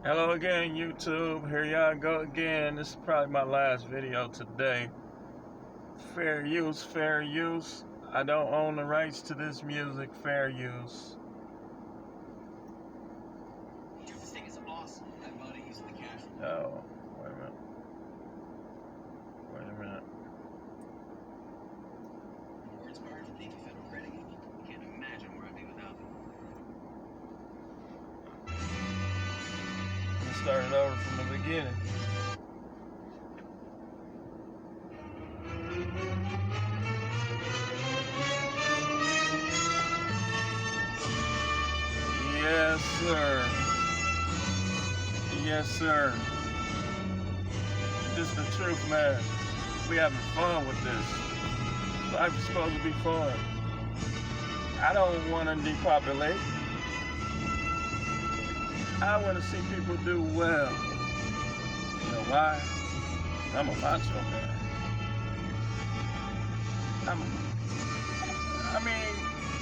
Hello again, YouTube. Here y'all go again. This is probably my last video today. Fair use, fair use. I don't own the rights to this music. Fair use. Dude, this thing is awesome. That buddy using the cash. Oh, wait a minute. Wait a minute. More inspired to Navy Federal Credit Union. You can't imagine where I'd be without them. Let's start it over from the beginning. Yes, sir. Yes, sir. This is the truth, man. We having fun with this. Life is supposed to be fun. I don't want to depopulate. I want to see people do well. You know why? I'm a macho man.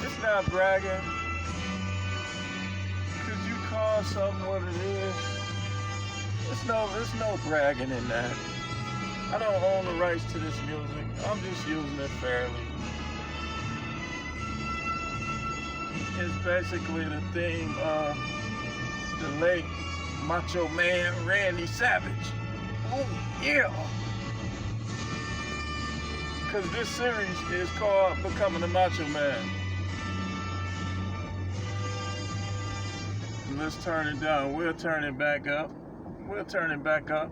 It's not bragging. Could you call something what it is? There's no bragging in that. I don't own the rights to this music. I'm just using it fairly. It's basically the theme of the late Macho Man Randy Savage. Oh, yeah. Because this series is called Becoming a Macho Man. Let's turn it down. We'll turn it back up. We'll turn it back up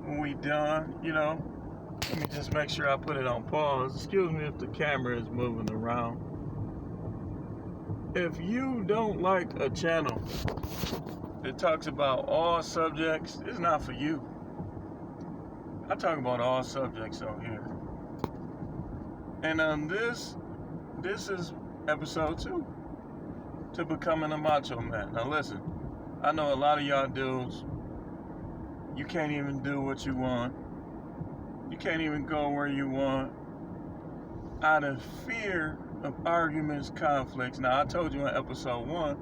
when we done, you know. Let me just make sure I put it on pause. Excuse me if the camera is moving around. If you don't like a channel that talks about all subjects, it's not for you. I talk about all subjects on here. And this is episode 2 to Becoming a Macho Man. Now listen, I know a lot of y'all dudes, you can't even do what you want. You can't even go where you want out of fear of arguments, conflicts. Now, I told you in episode 1,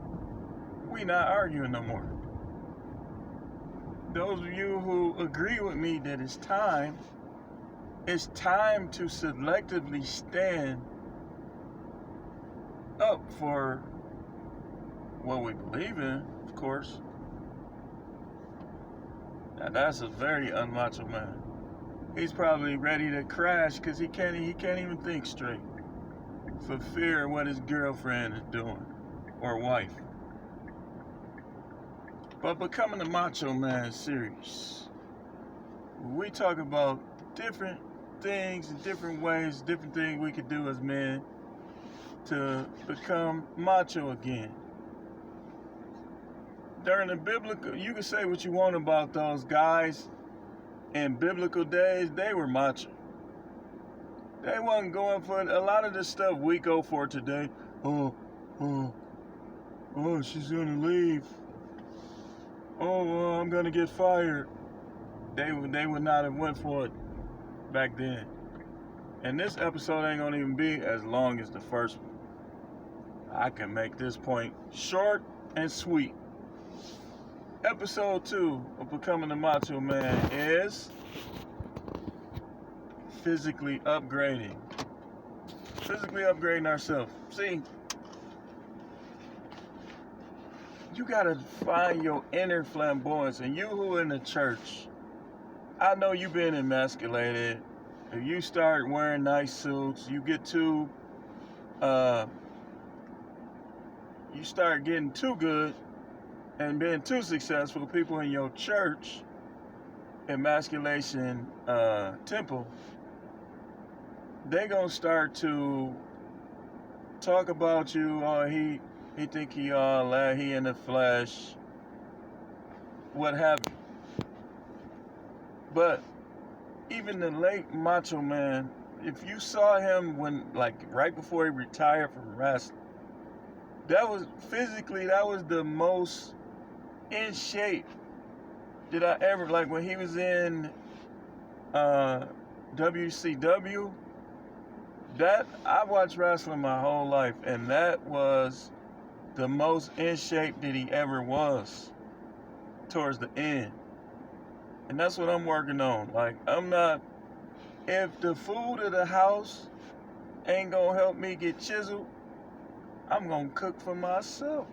we not arguing no more. Those of you who agree with me that it's time to selectively stand up for what we believe in, of course. Now, that's a very unmacho man. He's probably ready to crash because he can't even think straight for fear of what his girlfriend is doing or wife. But Becoming a Macho Man series, we talk about different things and different ways, different things we could do as men to become macho again. During the biblical, you can say what you want about those guys. In biblical days, they were macho. They wasn't going for a lot of the stuff we go for today. Oh, she's gonna leave. I'm gonna get fired. They would not have went for it back then. And this episode ain't gonna even be as long as the first one. I can make this point short and sweet. Episode 2 of Becoming a Macho Man is physically upgrading. Physically upgrading ourselves. See, you gotta find your inner flamboyance. And you who in the church, I know you've been emasculated. If you start wearing nice suits, you get too, you start getting too good and being too successful, people in your church, emasculation temple, they gonna start to talk about you. Oh, he think he all that, he in the flesh, what have you. But even the late Macho Man, if you saw him when, like, right before he retired from wrestling, that was the most in shape did I ever, like when he was in WCW. That, I watched wrestling my whole life, and that was the most in shape that he ever was. towards the end. And that's what I'm working on. Like, if the food of the house ain't gonna help me get chiseled, I'm gonna cook for myself.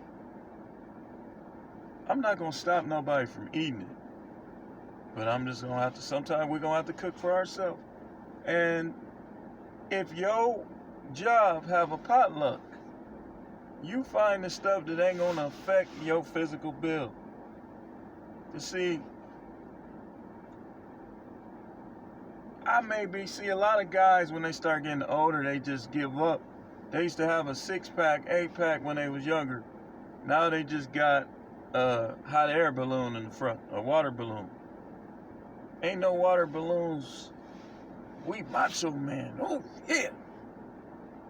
I'm not gonna stop nobody from eating it. But I'm just gonna have to, sometimes we're gonna have to cook for ourselves. And if your job have a potluck, you find the stuff that ain't gonna affect your physical build. You see, see a lot of guys when they start getting older, they just give up. They used to have a 6-pack, 8-pack when they was younger. Now they just got a hot air balloon in the front, a water balloon. Ain't no water balloons. We Macho Man. Oh, yeah.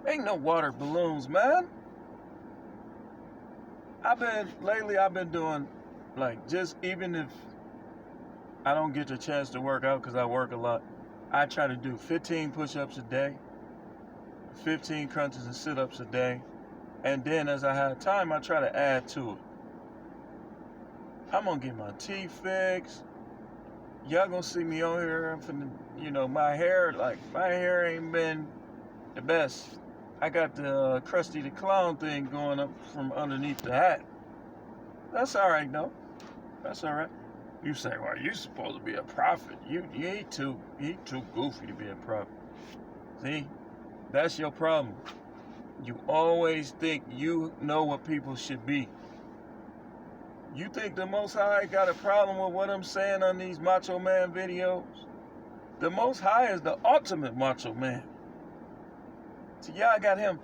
Ain't no water balloons, man. Lately I've been doing, like, just even if I don't get the chance to work out because I work a lot, I try to do 15 push-ups a day, 15 crunches and sit-ups a day, and then as I have time, I try to add to it. I'm gonna get my teeth fixed. Y'all gonna see me on here. I'm finna, my hair ain't been the best. I got the Krusty the Clown thing going up from underneath the hat. That's all right, though. That's all right. You say, well, you supposed to be a prophet. You ain't too goofy to be a prophet. See, that's your problem. You always think you know what people should be. You think the Most High got a problem with what I'm saying on these Macho Man videos? The Most High is the ultimate Macho Man. So y'all got him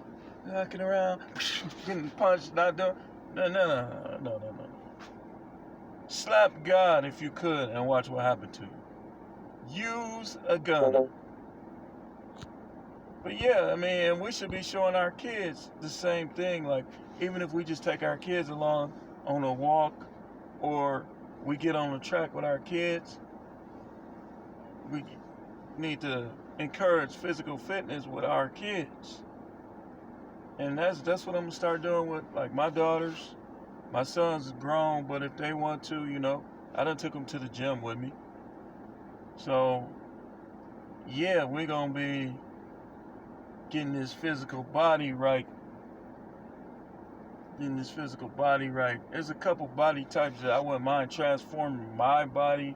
knocking around, getting punched, not doing. No. Slap God if you could and watch what happened to you. Use a gun. But yeah, and we should be showing our kids the same thing. Like, even if we just take our kids along on a walk or we get on the track with our kids, we need to encourage physical fitness with our kids. And that's what I'm gonna start doing with, like, my daughters. My son's grown, but if they want to, I done took them to the gym with me. So yeah, we're gonna be getting this physical body right. There's a couple body types that I wouldn't mind transforming my body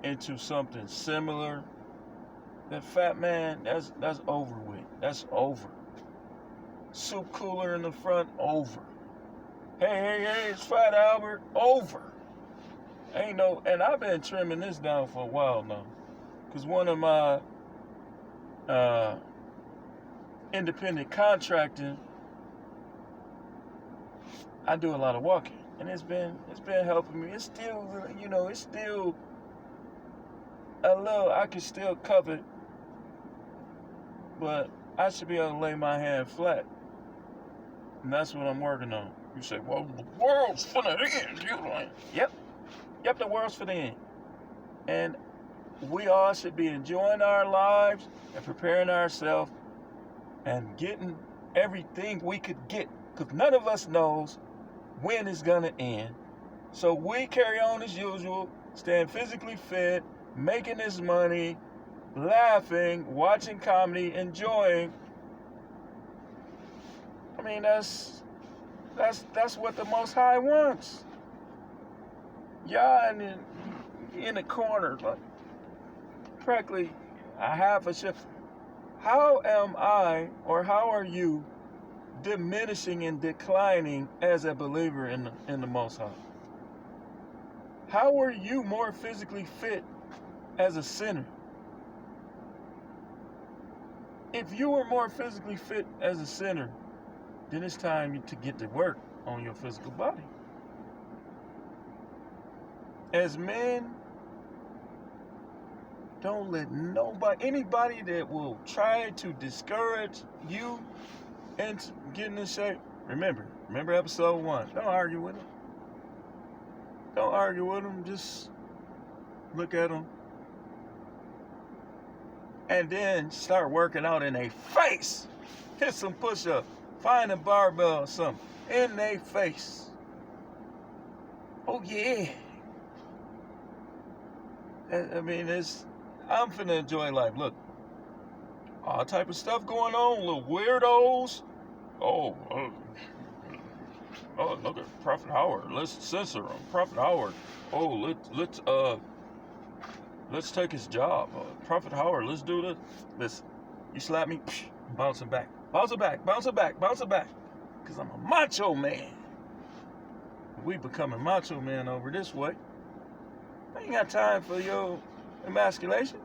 into something similar. That fat man, that's over with. That's over. Soup cooler in the front, over. Hey, it's Fat Albert, over. And I've been trimming this down for a while now. Because one of my independent contracting, I do a lot of walking. And it's been helping me. It's still, it's still a little, I can still cover it. But I should be able to lay my hand flat. And that's what I'm working on. You say, well, the world's finna end. Yep, the world's finna end. And we all should be enjoying our lives and preparing ourselves and getting everything we could get. Because none of us knows when it's gonna end. So we carry on as usual, staying physically fit, making this money, laughing, watching comedy, enjoying. That's what the Most High wants. Y'all in the corner, like practically a half a shift. How am I, or how are you, diminishing and declining as a believer in the Most High? How are you more physically fit as a sinner? If you were more physically fit as a sinner, then it's time to get to work on your physical body. As men, don't let anybody that will try to discourage you into getting in shape. Remember episode 1. Don't argue with them. Just look at them. And then start working out in their face. Hit some push-ups. Find a barbell or something in their face. Oh yeah. I mean, I'm finna enjoy life. Look, all type of stuff going on, little weirdos. Oh, oh, look at Prophet Howard. Let's censor him. Prophet Howard. Oh, let's take his job. Prophet Howard, let's do this. Listen, you slap me, bounce it back. Bounce it back, bounce it back, bounce it back. Because I'm a macho man. We becoming macho man over this way. I ain't got time for your emasculation.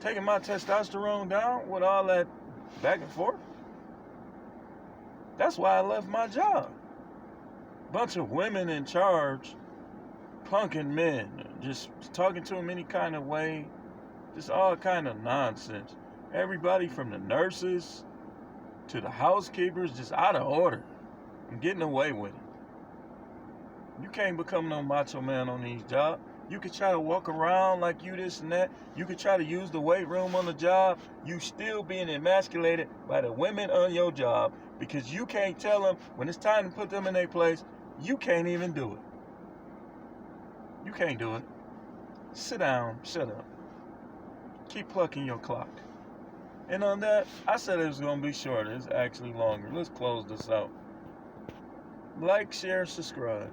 Taking my testosterone down with all that back and forth. That's why I left my job. Bunch of women in charge, punking men, just talking to them any kind of way, just all kind of nonsense. Everybody from the nurses to the housekeepers just out of order. I'm getting away with it. You can't become no macho man on these jobs. You could try to walk around like you this and that. You could try to use the weight room on the job. You still being emasculated by the women on your job because you can't tell them when it's time to put them in their place. You can't even do it. You can't do it. Sit down, shut up. Keep plucking your clock. And on that, I said it was going to be shorter. It's actually longer. Let's close this out. Like, share, subscribe.